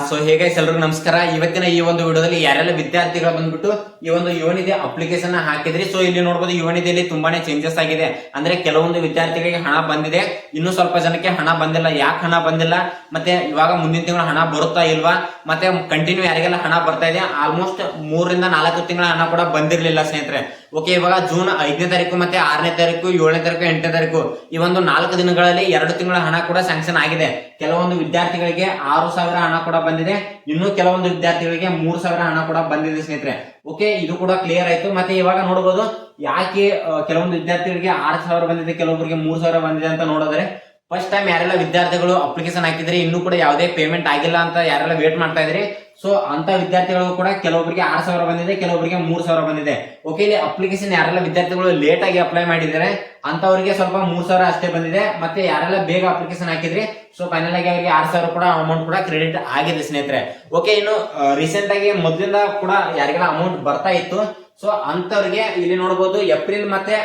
So ಹೇಗೆ ಎಲ್ರಿಗೂ ನಮಸ್ಕಾರ. ಇವತ್ತಿನ ಈ ಒಂದು ವಿಡಿಯೋದಲ್ಲಿ ಯಾರೆಲ್ಲ ವಿದ್ಯಾರ್ಥಿಗಳು ಬಂದ್ಬಿಟ್ಟು ಈ ಒಂದು ಯುವನಿಧಿ ಅಪ್ಲಿಕೇಶನ್ ಹಾಕಿದ್ರಿ. ಸೊ ಇಲ್ಲಿ ನೋಡಬಹುದು ಯುವನಿಧಿಯಲ್ಲಿ ತುಂಬಾನೇ ಚೇಂಜಸ್ ಆಗಿದೆ. ಅಂದ್ರೆ ಕೆಲವೊಂದು ವಿದ್ಯಾರ್ಥಿಗಳಿಗೆ ಹಣ ಬಂದಿದೆ, ಇನ್ನು ಸ್ವಲ್ಪ ಜನಕ್ಕೆ ಹಣ ಬಂದಿಲ್ಲ. ಯಾಕೆ ಹಣ ಬಂದಿಲ್ಲ, ಮತ್ತೆ ಇವಾಗ ಮುಂದಿನ ತಿಂಗಳು ಹಣ ಬರುತ್ತಾ ಇಲ್ವಾ, ಮತ್ತೆ ಕಂಟಿನ್ಯೂ ಯಾರಿಗೆಲ್ಲ ಹಣ ಬರ್ತಾ ಇದೆ, ಆಲ್ಮೋಸ್ಟ್ 3 ರಿಂದ 4 ತಿಂಗಳ ಹಣ ಕೂಡ ಬಂದಿರಲಿಲ್ಲ ಸ್ನೇಹಿತರೆ. ಓಕೆ, ಇವಾಗ ಜೂನ್ 5ನೇ ತಾರೀಕು ಮತ್ತೆ 6ನೇ ತಾರೀಕು 7ನೇ ತಾರೀಕು 8ನೇ ತಾರೀಕು ಈ ಒಂದು 4 ದಿನಗಳಲ್ಲಿ 2 ತಿಂಗಳ ಹಣ ಕೂಡ ಸ್ಯಾಂಕ್ಷನ್ ಆಗಿದೆ. ಕೆಲವೊಂದು ವಿದ್ಯಾರ್ಥಿಗಳಿಗೆ 6,000 ಹಣ ಕೂಡ ಬಂದಿದೆ, ಇನ್ನು ಕೆಲವೊಂದು ವಿದ್ಯಾರ್ಥಿಗಳಿಗೆ 3,000 ಹಣ ಕೂಡ ಬಂದಿದೆ ಸ್ನೇಹಿತರೆ. ಓಕೆ, ಇದು ಕೂಡ ಕ್ಲಿಯರ್ ಆಯ್ತು. ಮತ್ತೆ ಇವಾಗ ನೋಡಬಹುದು ಯಾಕೆ ಕೆಲವೊಂದು ವಿದ್ಯಾರ್ಥಿಗಳಿಗೆ 6,000 ಬಂದಿದೆ, ಕೆಲವೊಬ್ಬರಿಗೆ 3,000 ಬಂದಿದೆ ಅಂತ ನೋಡಿದ್ರೆ, ಫಸ್ಟ್ ಟೈಮ್ ಯಾರೆಲ್ಲ ವಿದ್ಯಾರ್ಥಿಗಳು ಅಪ್ಲಿಕೇಶನ್ ಹಾಕಿದ್ರಿ ಇನ್ನೂ ಕೂಡ ಯಾವುದೇ ಪೇಮೆಂಟ್ ಆಗಿಲ್ಲ ಅಂತ ಯಾರೆಲ್ಲ ವೇಟ್ ಮಾಡ್ತಾ ಇದ್ರಿ, ಸೊ ಅಂತ ವಿದ್ಯಾರ್ಥಿಗಳು ಕೂಡ ಕೆಲವೊಬ್ಬರಿಗೆ 6,000 ಬಂದಿದೆ, ಕೆಲವೊಬ್ಬರಿಗೆ 3,000 ಬಂದಿದೆ. ಓಕೆ, ಇಲ್ಲಿ ಅಪ್ಲಿಕೇಶನ್ ಯಾರೆಲ್ಲ ವಿದ್ಯಾರ್ಥಿಗಳು ಲೇಟ್ ಆಗಿ ಅಪ್ಲೈ ಮಾಡಿದ್ದಾರೆ ಅಂತವರಿಗೆ ಸ್ವಲ್ಪ 3,000 ಅಷ್ಟೇ ಬಂದಿದೆ. ಮತ್ತೆ ಯಾರೆಲ್ಲ ಬೇಗ ಅಪ್ಲಿಕೇಶನ್ ಹಾಕಿದ್ರಿ, ಸೊ ಫೈನಲ್ ಆಗಿ ಅವರಿಗೆ 6,000 ಕೂಡ ಅಮೌಂಟ್ ಕೂಡ ಕ್ರೆಡಿಟ್ ಆಗಿದೆ ಸ್ನೇಹಿತರೆ. ಓಕೆ, ಇನ್ನು ರೀಸೆಂಟ್ ಆಗಿ ಮೊದಲಿಂದ ಕೂಡ ಯಾರಿಗೆಲ್ಲ ಅಮೌಂಟ್ ಬರ್ತಾ ಇತ್ತು, ಸೊ ಅಂತವ್ರಿಗೆ ಇಲ್ಲಿ ನೋಡಬಹುದು ಏಪ್ರಿಲ್ ಮತ್ತೆ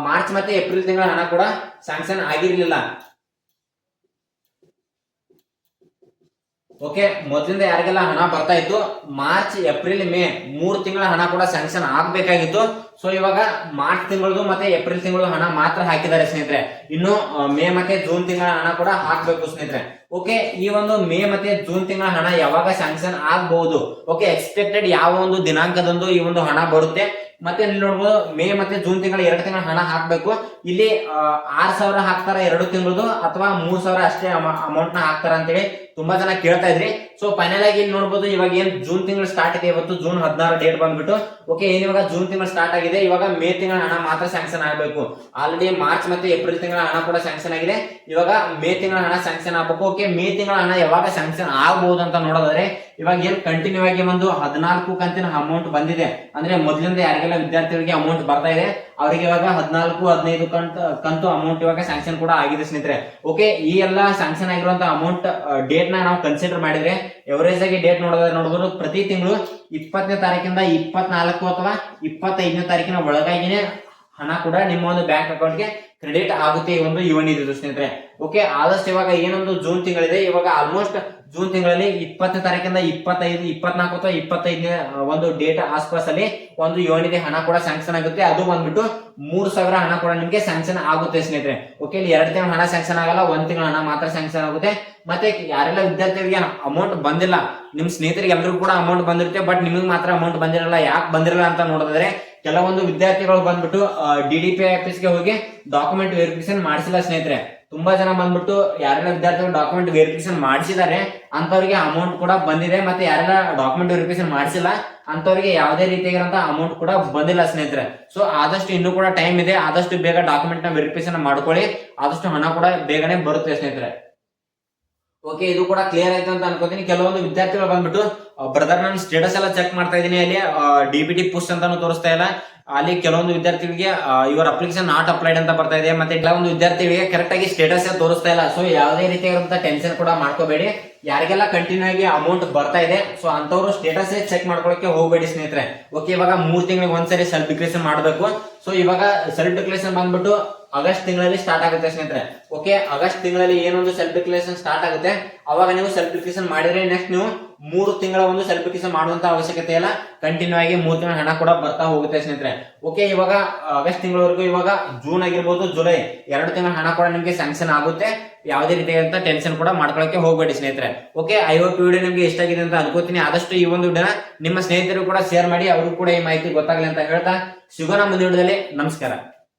ಮಾರ್ಚ್ ಮತ್ತೆ ಏಪ್ರಿಲ್ ತಿಂಗಳ ಹಣ ಕೂಡ ಸ್ಯಾಂಕ್ಷನ್ ಆಗಿರ್ಲಿಲ್ಲ. ಓಕೆ, ಮೊದಲಿಂದ ಯಾರಿಗೆಲ್ಲ ಹಣ ಬರ್ತಾ ಇತ್ತು, ಮಾರ್ಚ್ ಏಪ್ರಿಲ್ ಮೇ 3 ತಿಂಗಳ ಹಣ ಕೂಡ ಸ್ಯಾಂಕ್ಷನ್ ಆಗ್ಬೇಕಾಗಿತ್ತು. ಸೊ ಇವಾಗ ಮಾರ್ಚ್ ತಿಂಗಳದು ಮತ್ತೆ ಏಪ್ರಿಲ್ ತಿಂಗಳು ಹಣ ಮಾತ್ರ ಹಾಕಿದ್ದಾರೆ ಸ್ನೇಹಿತರೆ. ಇನ್ನು ಮೇ ಮತ್ತೆ ಜೂನ್ ತಿಂಗಳ ಹಣ ಕೂಡ ಹಾಕ್ಬೇಕು ಸ್ನೇಹಿತರೆ. ಓಕೆ, ಈ ಒಂದು ಮೇ ಮತ್ತೆ ಜೂನ್ ತಿಂಗಳ ಹಣ ಯಾವಾಗ ಸ್ಯಾಂಕ್ಷನ್ ಆಗಬಹುದು, ಓಕೆ ಎಕ್ಸ್ಪೆಕ್ಟೆಡ್ ಯಾವ ಒಂದು ದಿನಾಂಕದಂದು ಈ ಒಂದು ಹಣ ಬರುತ್ತೆ. ಮತ್ತೆ ಇಲ್ಲಿ ನೋಡಬಹುದು ಮೇ ಮತ್ತೆ ಜೂನ್ ತಿಂಗಳ 2 ತಿಂಗಳ ಹಣ ಹಾಕ್ಬೇಕು. ಇಲ್ಲಿ 6,000 ಹಾಕ್ತಾರ 2 ತಿಂಗಳದು, ಅಥವಾ 3,000 ಅಷ್ಟೇ ಅಮೌಂಟ್ ನ ಹಾಕ್ತಾರ ಅಂತೇಳಿ ತುಂಬಾ ಜನ ಕೇಳ್ತಾ ಇದ್ರಿ. ಸೊ ಫೈನಲ್ ಆಗಿ ಇಲ್ಲಿ ನೋಡಬಹುದು ಇವಾಗ ಏನ್ ಜೂನ್ ತಿಂಗಳು ಸ್ಟಾರ್ಟ್ ಇದೆ, ಇವತ್ತು ಜೂನ್ 16 ಡೇಟ್ ಬಂದ್ಬಿಟ್ಟು. ಓಕೆ, ಏನ್ ಇವಾಗ ಜೂನ್ ತಿಂಗಳು ಸ್ಟಾರ್ಟ್ ಆಗಿದೆ, ಇವಾಗ ಮೇ ತಿಂಗಳ ಹಣ ಮಾತ್ರ ಸ್ಯಾಂಕ್ಷನ್ ಆಗಬೇಕು. ಆಲ್ರೆಡಿ ಮಾರ್ಚ್ ಮತ್ತೆ ಏಪ್ರಿಲ್ ತಿಂಗಳ ಹಣ ಕೂಡ ಸ್ಯಾಂಕ್ಷನ್ ಆಗಿದೆ, ಇವಾಗ ಮೇ ತಿಂಗಳ ಹಣ ಸ್ಯಾಂಕ್ಷನ್ ಆಗಬೇಕು. ಓಕೆ, ಮೇ ತಿಂಗಳ ಹಣ ಯಾವಾಗ ಸ್ಯಾಂಕ್ಷನ್ ಆಗಬಹುದು ಅಂತ ನೋಡೋದಾದ್ರೆ, ಇವಾಗ ಏನ್ ಕಂಟಿನ್ಯೂ ಆಗಿ ಒಂದು 14 ಕಂತಿನ ಅಮೌಂಟ್ ಬಂದಿದೆ, ಅಂದ್ರೆ ಮೊದಲಿಂದ ಯಾರಿಗೆಲ್ಲ ವಿದ್ಯಾರ್ಥಿಗಳಿಗೆ ಅಮೌಂಟ್ ಬರ್ತಾ ಇದೆ ಅವರಿಗೆ ಇವಾಗ 14-15 ಕಂತು ಅಮೌಂಟ್ ಇವಾಗ ಸ್ಯಾಂಕ್ಷನ್ ಕೂಡ ಆಗಿದೆ ಸ್ನೇಹಿತರೆ. ಓಕೆ, ಈ ಎಲ್ಲ ಸ್ಯಾಂಕ್ಷನ್ ಆಗಿರುವಂತಹ ಅಮೌಂಟ್ ಡೇಟ್ ನ ನಾವು ಕನ್ಸಿಡರ್ ಮಾಡಿದ್ರೆ ಎವರೇಜ್ ಆಗಿ ಡೇಟ್ ನೋಡಬಹುದು ಪ್ರತಿ ತಿಂಗಳು 20ನೇ ತಾರೀಕಿಂದ 24 ಅಥವಾ 25ನೇ ತಾರೀಕಿನ ಒಳಗಾಗಿನೇ ಹಣ ಕೂಡ ನಿಮ್ಮ ಒಂದು ಬ್ಯಾಂಕ್ ಅಕೌಂಟ್ಗೆ ಕ್ರೆಡಿಟ್ ಆಗುತ್ತೆ ಈ ಒಂದು ಯುವನಿಧಿ ಸ್ನೇಹಿತರೆ. ಓಕೆ, ಆದಷ್ಟು ಇವಾಗ ಏನೊಂದು ಜೂನ್ ತಿಂಗಳಿದೆ, ಇವಾಗ ಆಲ್ಮೋಸ್ಟ್ ಜೂನ್ ತಿಂಗಳಲ್ಲಿ 20ನೇ ತಾರೀಕಿಂದ 25, 24 ಅಥವಾ 25ನೇ ಒಂದು ಡೇಟ್ ಆಸ್ಪಾಸ್ ಅಲ್ಲಿ ಒಂದು ಯುವನಿಧಿ ಹಣ ಕೂಡ ಸ್ಯಾಂಕ್ಷನ್ ಆಗುತ್ತೆ. ಅದು ಬಂದ್ಬಿಟ್ಟು 3,000 ಹಣ ಕೂಡ ನಿಮ್ಗೆ ಸ್ಯಾಂಕ್ಷನ್ ಆಗುತ್ತೆ ಸ್ನೇಹಿತರೆ. ಓಕೆ, ಇಲ್ಲಿ 2 ತಿಂಗಳ ಹಣ ಸ್ಯಾಂಕ್ಷನ್ ಆಗಲ್ಲ, 1 ತಿಂಗಳ ಹಣ ಮಾತ್ರ ಸ್ಯಾಂಕ್ಷನ್ ಆಗುತ್ತೆ. ಮತ್ತೆ ಯಾರೆಲ್ಲ ವಿದ್ಯಾರ್ಥಿಗಳಿಗೆ ಅಮೌಂಟ್ ಬಂದಿಲ್ಲ, ನಿಮ್ ಸ್ನೇಹಿತರಿಗೆ ಎಲ್ಲರಿಗೂ ಕೂಡ ಅಮೌಂಟ್ ಬಂದಿರುತ್ತೆ, ಬಟ್ ನಿಮಗೆ ಮಾತ್ರ ಅಮೌಂಟ್ ಬಂದಿರಲ್ಲ. ಯಾಕೆ ಬಂದಿರಲ್ಲ ಅಂತ ನೋಡಿದ್ರೆ, ಕೆಲವೊಂದು ವಿದ್ಯಾರ್ಥಿಗಳು ಬಂದ್ಬಿಟ್ಟು DDPI ಆಫೀಸ್ಗೆ ಹೋಗಿ ಡಾಕ್ಯುಮೆಂಟ್ ವೆರಿಫಿಕೇಶನ್ ಮಾಡಿಸಿಲ್ಲ ಸ್ನೇಹಿತರೆ. ತುಂಬಾ ಜನ ಬಂದ್ಬಿಟ್ಟು ಯಾರೆಲ್ಲ ವಿದ್ಯಾರ್ಥಿಗಳು ಡಾಕ್ಯುಮೆಂಟ್ ವೆರಿಫಿಕೇಶನ್ ಮಾಡಿಸಿದ್ದಾರೆ ಅಂತವರಿಗೆ ಅಮೌಂಟ್ ಕೂಡ ಬಂದಿದೆ, ಮತ್ತೆ ಯಾರೆಲ್ಲ ಡಾಕ್ಯುಮೆಂಟ್ ವೆರಿಫಿಕೇಶನ್ ಮಾಡಿಸಿಲ್ಲ ಅಂತವರಿಗೆ ಯಾವುದೇ ರೀತಿಯಾಗಿರುವಂತಹ ಅಮೌಂಟ್ ಕೂಡ ಬಂದಿಲ್ಲ ಸ್ನೇಹಿತರೆ. ಸೊ ಆದಷ್ಟು ಇನ್ನೂ ಕೂಡ ಟೈಮ್ ಇದೆ, ಆದಷ್ಟು ಬೇಗ ಡಾಕ್ಯುಮೆಂಟ್ ನ ವೆರಿಫಿಕೇಶನ್ ಮಾಡ್ಕೊಳ್ಳಿ, ಆದಷ್ಟು ಹಣ ಕೂಡ ಬೇಗನೆ ಬರುತ್ತೆ ಸ್ನೇಹಿತರೆ. ಓಕೆ, ಇದು ಕೂಡ ಕ್ಲಿಯರ್ ಆಯ್ತು ಅಂತ ಅನ್ಕೋತೀನಿ. ಕೆಲವೊಂದು ವಿದ್ಯಾರ್ಥಿಗಳು ಬಂದ್ಬಿಟ್ಟು ಬ್ರದರ್ ನಾನು ಸ್ಟೇಟಸ್ ಎಲ್ಲ ಚೆಕ್ ಮಾಡ್ತಾ ಇದೀನಿ, ಅಲ್ಲಿ DBT ಪುಷ್ ಅಂತಾನು ತೋರಿಸ್ತಾ ಇಲ್ಲ. ಅಲ್ಲಿ ಕೆಲವೊಂದು ವಿದ್ಯಾರ್ಥಿಗಳಿಗೆ ಇವರ ಅಪ್ಲಿಕೇಶನ್ ನಾಟ್ ಅಪ್ಲೈಡ್ ಅಂತ ಬರ್ತಾ ಇದೆ, ಮತ್ತೆ ಕೆಲವೊಂದು ವಿದ್ಯಾರ್ಥಿಗಳಿಗೆ ಕರೆಕ್ಟ್ ಆಗಿ ಸ್ಟೇಟಸ್ ತೋರಿಸ್ತಾ ಇಲ್ಲ. ಸೊ ಯಾವುದೇ ರೀತಿಯಾಗಿರುವಂತಹ ಟೆನ್ಷನ್ ಕೂಡ ಮಾಡ್ಕೋಬೇಡಿ. ಯಾರಿಗೆಲ್ಲ ಕಂಟಿನ್ಯೂ ಆಗಿ ಅಮೌಂಟ್ ಬರ್ತಾ ಇದೆ, ಸೊ ಅಂತವರು ಸ್ಟೇಟಸ್ ಚೆಕ್ ಮಾಡ್ಕೊಳಕ್ಕೆ ಹೋಗಬೇಡಿ ಸ್ನೇಹಿತರೆ. ಓಕೆ, ಇವಾಗ 3 ತಿಂಗಳಿಗೆ ಒಂದ್ಸರಿ ಸೆಲ್ಫ್ ಡಿಕ್ಲೇರೇಷನ್ ಮಾಡಬೇಕು. ಸೊ ಇವಾಗ ಸೆಲ್ಫ್ ಡಿಕ್ಲೇರೇಷನ್ ಬಂದ್ಬಿಟ್ಟು ಆಗಸ್ಟ್ ತಿಂಗಳಲ್ಲಿ ಸ್ಟಾರ್ಟ್ ಆಗುತ್ತೆ ಸ್ನೇಹಿತರೆ. ಓಕೆ, ಆಗಸ್ಟ್ ತಿಂಗಳಲ್ಲಿ ಏನೊಂದು ಸೆಲ್ಫ್ ಡಿಕ್ಲೇರೇಷನ್ ಸ್ಟಾರ್ಟ್ ಆಗುತ್ತೆ, ಅವಾಗ ನೀವು ಸೆಲ್ಫ್ ಡಿಕ್ಲೇರೇಷನ್ ಮಾಡಿದ್ರೆ ನೆಕ್ಸ್ಟ್ ನೀವು 3 ತಿಂಗಳ ಒಂದು ಸೆಲ್ಫ್ ಡಿಕ್ಲೇರೇಷನ್ ಮಾಡುವಂತ ಅವಶ್ಯಕತೆ ಇಲ್ಲ, ಕಂಟಿನ್ಯೂ ಆಗಿ 3 ತಿಂಗಳ ಹಣ ಕೂಡ ಬರ್ತಾ ಹೋಗುತ್ತೆ ಸ್ನೇಹಿತರೆ. ಓಕೆ, ಇವಾಗ ಆಗಸ್ಟ್ ತಿಂಗಳವರೆಗೂ, ಇವಾಗ ಜೂನ್ ಆಗಿರ್ಬೋದು, ಜುಲೈ 2 ತಿಂಗಳ ಹಣ ಕೂಡ ನಿಮ್ಗೆ ಸ್ಯಾಂಕ್ಷನ್ ಆಗುತ್ತೆ. ಯಾವುದೇ ರೀತಿಯಾದಂತ ಟೆನ್ಷನ್ ಕೂಡ ಮಾಡ್ಕೊಳಕ್ಕೆ ಹೋಗಬೇಡಿ ಸ್ನೇಹಿತರೆ. ಓಕೆ, ಐ ಹೋಪ್ ವಿಡಿಯೋ ನಿಮ್ಗೆ ಇಷ್ಟ ಆಗಿದೆ ಅಂತ ಅನ್ಕೋತೀನಿ. ಆದಷ್ಟು ಈ ಒಂದು ವಿಡಿಯೋನ ನಿಮ್ಮ ಸ್ನೇಹಿತರು ಕೂಡ ಶೇರ್ ಮಾಡಿ, ಅವರು ಕೂಡ ಈ ಮಾಹಿತಿ ಗೊತ್ತಾಗಲಿ ಅಂತ ಹೇಳ್ತಾ ಸಿಗೋಣ ಮುಂದಿನ ವಿಡಿಯೋದಲ್ಲಿ. ನಮಸ್ಕಾರ.